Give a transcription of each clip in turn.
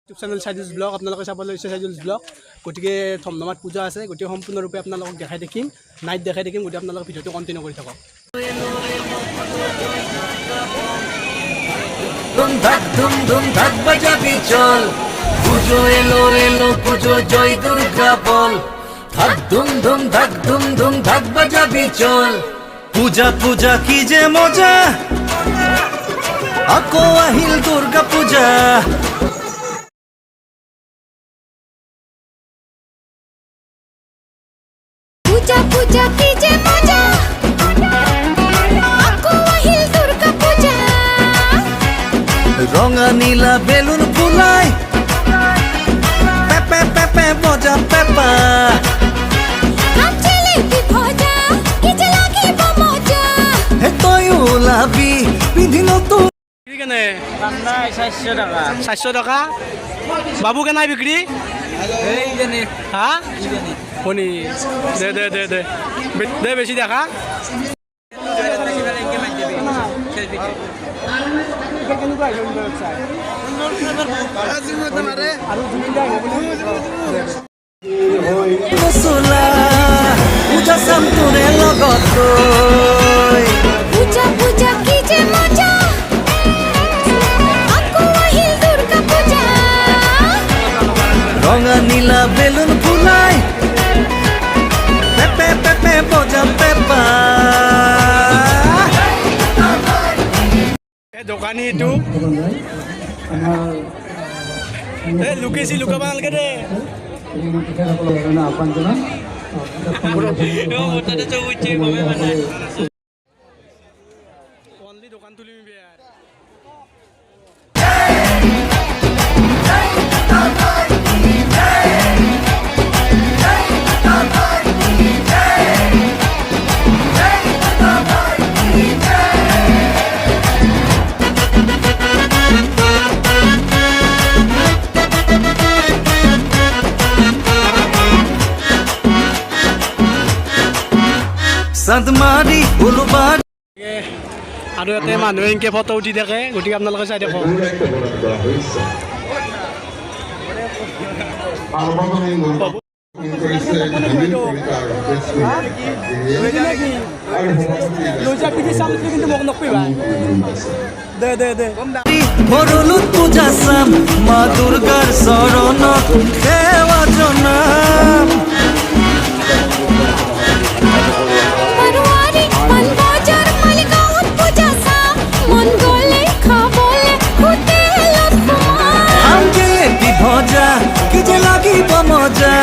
YouTube channel সাইজুলছ blog আপোনালোকে চাব লৈছে সাইজুলছ ব্লগ গতিকে ধমধমাত পূজা আছে গতিকে সম্পূৰ্ণৰূপে আপোনালোকক দেখাই দেখিম নাইট দেখাই দেখিম গতিকে আপোনালোকে ভিডিঅ'টো কণ্টিনিউ কৰি থাকক ধুম ধুম ধাক বাজাবি চল পুজো এলো পুজো জয় দুর্গা বল ধাক ধুম ধাক বাজাবি চল পূজা পূজা কি যে মজা আকো আহিল দুর্গা পূজা পূজা পূজা কি যে মজা আকো আহিল দুর্গা পূজা রঙা নীলা বেলুন ফুলাই পেপে পেপে মজা পেপা নাচলে বিভজা কি যে লাগিব মজা হে তুই ওলাবি পিন্ধিল তো কেনে 400 টাকা বাবু কেনাই বিক্ৰী হা শুনি দে দে দে দে দে বেছি দেখা পূজা চাম তোৰে লগত পূজা পূজা কি যে মজা আকো আহিল দুর্গা পূজা রঙা নীলা বেলুন ফুলাই পেপে পেপে মজা পেপা দোকানী এইটো লুকেছি লুকাব নালাগে দে অনলি দোকান তুলিবি বেয়াৰ চাঁদমাৰি উলুবাৰ আৰু ইয়াতে মানুহে এনেকৈ ফটো উঠি থাকে গতিকে আপোনালোকে চাই দেখক কিন্তু মোক নকৰিবা দে দে দে ভৰলুত পূজা চাম মা দুৰ্গাৰ চৰণত সেৱা জনাম परवारी मन बाजार मालिकावत पूजा सा मन गोले खाबोले होटेल फुमा আনকে বিভজা কি যে লাগিব মজা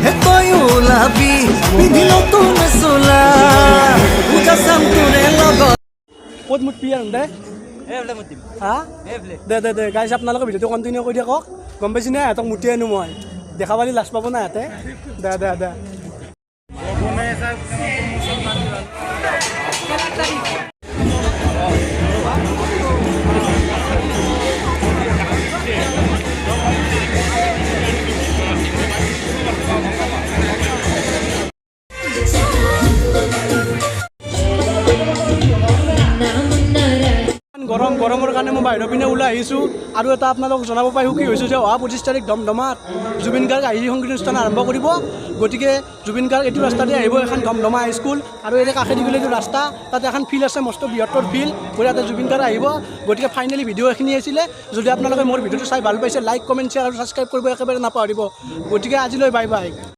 হে তই ওলাবি পিন্ধিল তোৰ চোলা পূজা চাম তোৰে লগত ক'ত মুঠ পিয়াৰ দে হা দে দে দে গাইছ আপোনালোকে ভিডিঅ'টো কণ্টিনিউ কৰি থাকক গম পাইছি নে সিহঁতক মুঠি আনো মই দেখা পালি লাজ পাব না সিহঁতে দে দে দে গৰমৰ কাৰণে মই বাহিৰৰ পিনে ওলাই আহিছোঁ আৰু এটা আপোনালোকক জনাব পাই সুখী হৈছোঁ যে অহা 25 তাৰিখ ধমধমাত জুবিন গাৰ্গ আহি সংগীত অনুষ্ঠান আৰম্ভ কৰিব গতিকে জুবিন গাৰ্গ এইটো ৰাস্তাতে আহিব এখন ধমধমা হাইস্কুল আৰু এই কাষেদি গ'লে এইটো ৰাস্তা তাতে এখন ফিল্ড আছে মস্ত বৃহত্তৰ ফিল্ড গতিকে তাতে জুবিন গাৰ্গ আহিব গতিকে ফাইনেলি ভিডিঅ' এখিনি আছিলে যদি আপোনালোকে মোৰ ভিডিঅ'টো চাই ভাল পাইছে লাইক কমেণ্ট শ্বেয়াৰ আৰু ছাবস্ক্ৰাইব কৰিব একেবাৰে নাপাহৰিব গতিকে আজিলৈ বাই বাই